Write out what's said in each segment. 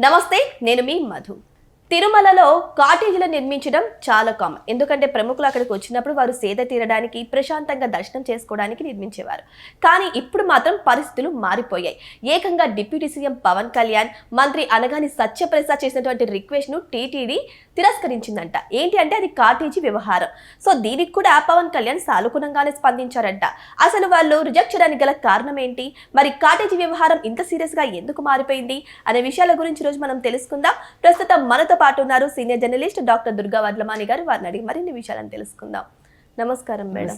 నమస్తే, నేను మీ మధు. తిరుమలలో కాటేజీలు నిర్మించడం చాలా కామన్. ఎందుకంటే ప్రముఖులు అక్కడికి వచ్చినప్పుడు వారు సేద తీరడానికి, ప్రశాంతంగా దర్శనం చేసుకోవడానికి నిర్మించేవారు. కానీ ఇప్పుడు మాత్రం పరిస్థితులు మారిపోయాయి. ఏకంగా డిప్యూటీ సీఎం పవన్ కళ్యాణ్, మంత్రి అనగాని సత్యప్రసాద్ చేసినటువంటి రిక్వెస్ట్ ను టీటీడీ తిరస్కరించిందంట. ఏంటి అంటే అది కాటేజీ వ్యవహారం. సో దీనికి కూడా పవన్ కళ్యాణ్ సానుకూలంగానే స్పందించారంట. అసలు వాళ్ళు రిజెక్ట్ చేయడానికి గల కారణం ఏంటి, మరి కాటేజీ వ్యవహారం ఇంత సీరియస్ గా ఎందుకు మారిపోయింది అనే విషయాల గురించి రోజు మనం తెలుసుకుందాం. ప్రస్తుతం మనతో పాటు ఉన్నారు senior journalist doctor Durga Vadlamani గారు. వారిని అడిగి మరిన్ని విషయాలను తెలుసుకుందాం. నమస్కారం మేడం.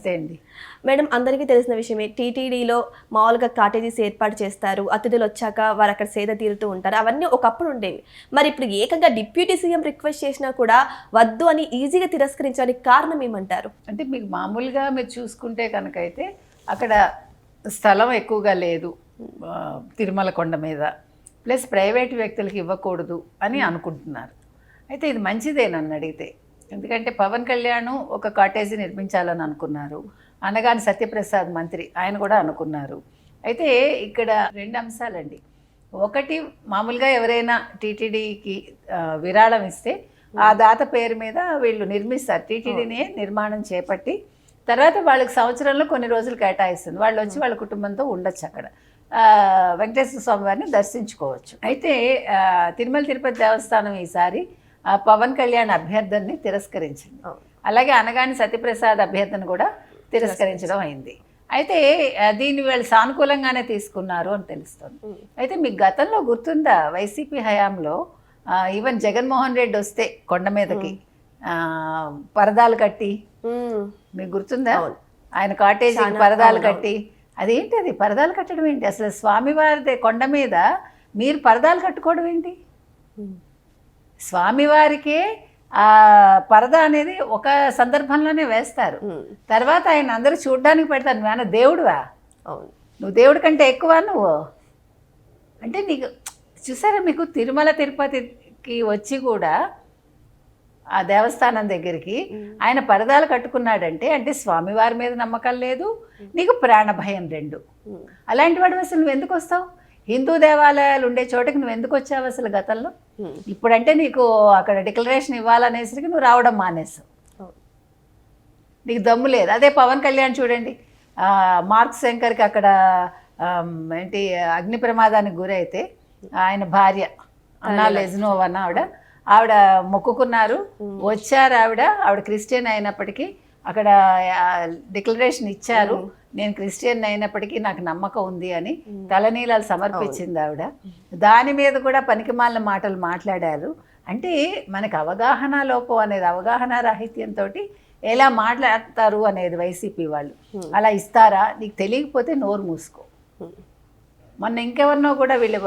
మేడం, అందరికీ తెలిసిన విషయమే, టీటీడీలో మామూలుగా కాటేజీస్ ఏర్పాటు చేస్తారు. అతిథులు వచ్చాక వారు అక్కడ సేద తీరుతూ ఉంటారు. అవన్నీ ఒకప్పుడు ఉండేవి. మరి ఇప్పుడు ఏకంగా డిప్యూటీ సీఎం రిక్వెస్ట్ చేసినా కూడా వద్దు అని ఈజీగా తిరస్కరించడానికి కారణం ఏమంటారు? అంటే మీకు మామూలుగా మీరు చూసుకుంటే కనుక అయితే అక్కడ స్థలం ఎక్కువగా లేదు తిరుమల కొండ మీద, ప్లస్ ప్రైవేట్ వ్యక్తులకి ఇవ్వకూడదు అని అనుకుంటున్నారు. అయితే ఇది మంచిదే నన్ను అడిగితే. ఎందుకంటే పవన్ కళ్యాణ్ ఒక కాటేజీ నిర్మించాలని అనుకున్నారు, అనగాని సత్యప్రసాద్ మంత్రి ఆయన కూడా అనుకున్నారు. అయితే ఇక్కడ రెండు అంశాలండి. ఒకటి, మామూలుగా ఎవరైనా టీటీడీకి విరాళం ఇస్తే ఆ దాత పేరు మీద వీళ్ళు నిర్మిస్తారు. టీటీడీనే నిర్మాణం చేపట్టి తర్వాత వాళ్ళకి సంవత్సరంలో కొన్ని రోజులు కేటాయిస్తుంది. వాళ్ళు వచ్చి వాళ్ళ కుటుంబంతో ఉండొచ్చు అక్కడ, వెంకటేశ్వర స్వామి వారిని దర్శించుకోవచ్చు. అయితే తిరుమల తిరుపతి దేవస్థానం ఈసారి పవన్ కళ్యాణ్ అభ్యర్థనని తిరస్కరించింది. అలాగే అనగాని సత్యప్రసాద్ అభ్యర్థన కూడా తిరస్కరించడం అయింది. అయితే దీన్ని వీళ్ళు సానుకూలంగానే తీసుకున్నారు అని తెలుస్తుంది. అయితే మీకు గతంలో గుర్తుందా, వైసీపీ హయాంలో ఈవెన్ జగన్మోహన్ రెడ్డి వస్తే కొండ మీదకి పరదాలు కట్టి, మీకు గుర్తుందా, ఆయన కాటేజీకి పరదాలు కట్టి, అదేంటి అది పరదాలు కట్టడం ఏంటి? అసలు స్వామివారి కొండ మీద మీరు పరదాలు కట్టుకోవడం ఏంటి? స్వామివారికే ఆ పరద అనేది ఒక సందర్భంలోనే వేస్తారు. తర్వాత ఆయన అందరూ చూడ్డానికి పెడతారు. నువ్వేనా దేవుడువా? నువ్వు దేవుడి కంటే ఎక్కువ నువ్వు అంటే నీకు చూసారా, మీకు తిరుమల తిరుపతికి వచ్చి కూడా ఆ దేవస్థానం దగ్గరికి ఆయన పరదాలు కట్టుకున్నాడంటే అంటే స్వామివారి మీద నమ్మకం లేదు, నీకు ప్రాణ భయం రెండు. అలాంటి వాడు అసలు నువ్వు ఎందుకు వస్తావు? హిందూ దేవాలయాలు ఉండే చోటకి నువ్వు ఎందుకు వచ్చావు అసలు గతంలో? ఇప్పుడంటే నీకు అక్కడ డిక్లరేషన్ ఇవ్వాలనేసరికి నువ్వు రావడం మానేస్తావు, నీకు దమ్ము లేదు. అదే పవన్ కళ్యాణ్ చూడండి, మార్క్ శంకర్కి అక్కడ ఏంటి అగ్ని ప్రమాదానికి గురైతే ఆయన భార్య అన్నా లెజ్నోవ్ అన్న ఆవిడ మొక్కుకున్నారు, వచ్చారు. ఆవిడ క్రిస్టియన్ అయినప్పటికీ అక్కడ డిక్లరేషన్ ఇచ్చారు, నేను క్రిస్టియన్ అయినప్పటికీ నాకు నమ్మకం ఉంది అని తలనీలాలు సమర్పించింది ఆవిడ. దాని మీద కూడా పనికిమాలిన మాటలు మాట్లాడారు. అంటే మనకు అవగాహన లోపం అనేది, అవగాహన రాహిత్యంతో ఎలా మాట్లాడతారు అనేది వైసీపీ వాళ్ళు. అలా ఇస్తారా? నీకు తెలియకపోతే నోరు మూసుకో. మొన్న ఇంకెవరినో కూడా వీళ్ళు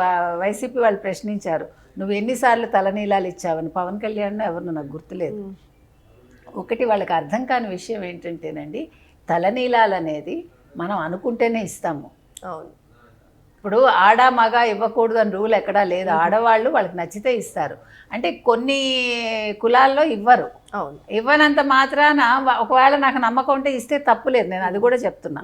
వైసీపీ వాళ్ళు ప్రశ్నించారు, నువ్వు ఎన్నిసార్లు తలనీలాలు ఇచ్చావని. పవన్ కళ్యాణ్ ఎవరినో నాకు గుర్తులేదు. ఒకటి వాళ్ళకి అర్థం కాని విషయం ఏంటంటేనండి, తలనీలాలు అనేది మనం అనుకుంటేనే ఇస్తాము. అవును, ఇప్పుడు ఆడ మగ ఇవ్వకూడదు అని రూల్ ఎక్కడా లేదు. ఆడవాళ్ళు వాళ్ళకి నచ్చితే ఇస్తారు. అంటే కొన్ని కులాల్లో ఇవ్వరు. అవును, ఇవ్వనంత మాత్రాన ఒకవేళ నాకు నమ్మకం ఉంటే ఇస్తే తప్పు లేదు, నేను అది కూడా చెప్తున్నా.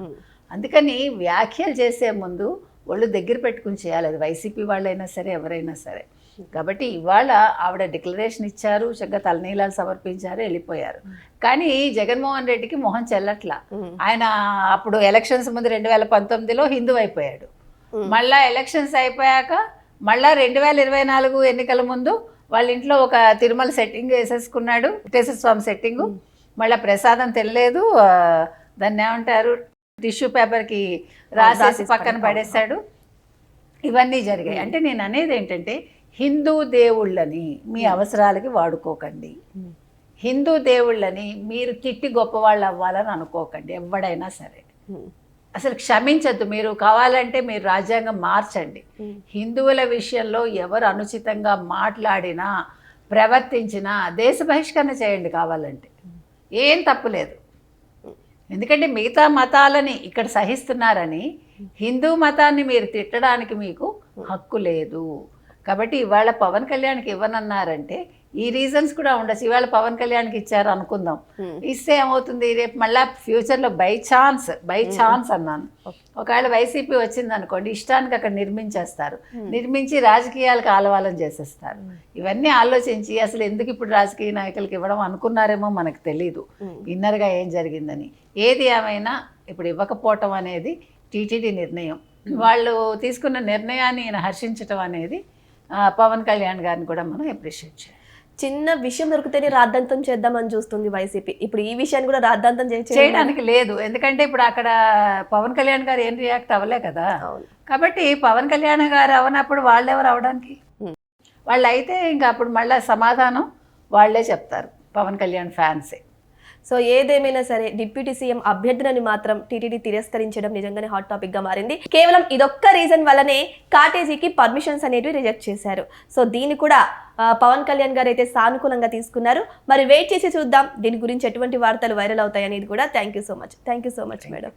అందుకని వ్యాఖ్యలు చేసే ముందు వాళ్ళు దగ్గర పెట్టుకుని చేయాలి, అది వైసీపీ వాళ్ళైనా సరే ఎవరైనా సరే. కాబట్టి ఇవాళ ఆవిడ డిక్లరేషన్ ఇచ్చారు, చక్కగా తలనీలాలు సమర్పించారు, వెళ్ళిపోయారు. కానీ జగన్మోహన్ రెడ్డికి మొహం చెల్లట్లా. ఆయన అప్పుడు ఎలక్షన్స్ ముందు 2019లో హిందూ అయిపోయాడు. మళ్ళా ఎలక్షన్స్ అయిపోయాక మళ్ళా 2024 ఎన్నికల ముందు వాళ్ళ ఇంట్లో ఒక తిరుమల సెట్టింగ్ వేసేసుకున్నాడు, వెంకటేశ్వర స్వామి సెట్టింగు. మళ్ళీ ప్రసాదం తినలేదు, దాన్ని ఏమంటారు, టిష్యూ పేపర్కి రాసేసి పక్కన పడేశాడు. ఇవన్నీ జరిగాయి. అంటే నేను అనేది ఏంటంటే, హిందూ దేవుళ్ళని మీ అవసరాలకి వాడుకోకండి, హిందూ దేవుళ్ళని మీరు తిట్టి గొప్పవాళ్ళు అవ్వాలని అనుకోకండి ఎవడైనా సరే. అసలు క్షమించద్దు. మీరు కావాలంటే మీరు రాజ్యాంగం మార్చండి. హిందువుల విషయంలో ఎవరు అనుచితంగా మాట్లాడినా ప్రవర్తించినా దేశ బహిష్కరణ చేయండి కావాలంటే, ఏం తప్పులేదు. ఎందుకంటే మిగతా మతాలని ఇక్కడ సహిస్తున్నారని హిందూ మతాన్ని మీరు తిట్టడానికి మీకు హక్కు లేదు. కాబట్టి ఇవాళ పవన్ కళ్యాణ్కి ఇవ్వనన్నారంటే ఈ రీజన్స్ కూడా ఉండొచ్చు. ఇవాళ పవన్ కళ్యాణ్కి ఇచ్చారు అనుకుందాం, ఇస్తే ఏమవుతుంది రేపు మళ్ళీ ఫ్యూచర్లో బై ఛాన్స్ అన్నాను, ఒకవేళ వైసీపీ వచ్చింది అనుకోండి, ఇష్టానికి అక్కడ నిర్మించేస్తారు, నిర్మించి రాజకీయాలకు ఆలవాలం చేసేస్తారు. ఇవన్నీ ఆలోచించి అసలు ఎందుకు ఇప్పుడు రాజకీయ నాయకులకు ఇవ్వడం అనుకున్నారేమో మనకు తెలీదు ఇన్నర్గా ఏం జరిగిందని. ఏది ఏమైనా ఇప్పుడు ఇవ్వకపోవటం అనేది టీటీడీ నిర్ణయం. వాళ్ళు తీసుకున్న నిర్ణయాన్ని ఈయన హర్షించటం అనేది పవన్ కళ్యాణ్ గారిని కూడా మనం అప్రిషియేట్ చేయాలి. చిన్న విషయం దొరికితేనే రాద్ధాంతం చేద్దామని చూస్తుంది వైసీపీ. ఇప్పుడు ఈ విషయాన్ని కూడా రాద్ధాంతం చేయడానికి లేదు, ఎందుకంటే ఇప్పుడు అక్కడ పవన్ కళ్యాణ్ గారు ఏం రియాక్ట్ అవ్వలే కదా. కాబట్టి పవన్ కళ్యాణ్ గారు అవనప్పుడు వాళ్ళెవరు అవడానికి, వాళ్ళు అయితే ఇంకా అప్పుడు మళ్ళీ సమాధానం వాళ్ళే చెప్తారు, పవన్ కళ్యాణ్ ఫ్యాన్సే. సో ఏదేమైనా సరే డిప్యూటీ సీఎం అభ్యర్థులను మాత్రం టీటీడీ తిరస్కరించడం నిజంగానే హాట్ టాపిక్ గా మారింది. కేవలం ఇదొక్క రీజన్ వల్లనే కాటేజీకి పర్మిషన్స్ అనేవి రిజెక్ట్ చేశారు. సో దీన్ని కూడా పవన్ కళ్యాణ్ గారు అయితే సానుకూలంగా తీసుకున్నారు. మరి వెయిట్ చేసి చూద్దాం దీని గురించి ఎటువంటి వార్తలు వైరల్ అవుతాయి అనేది కూడా. Thank you so much madam.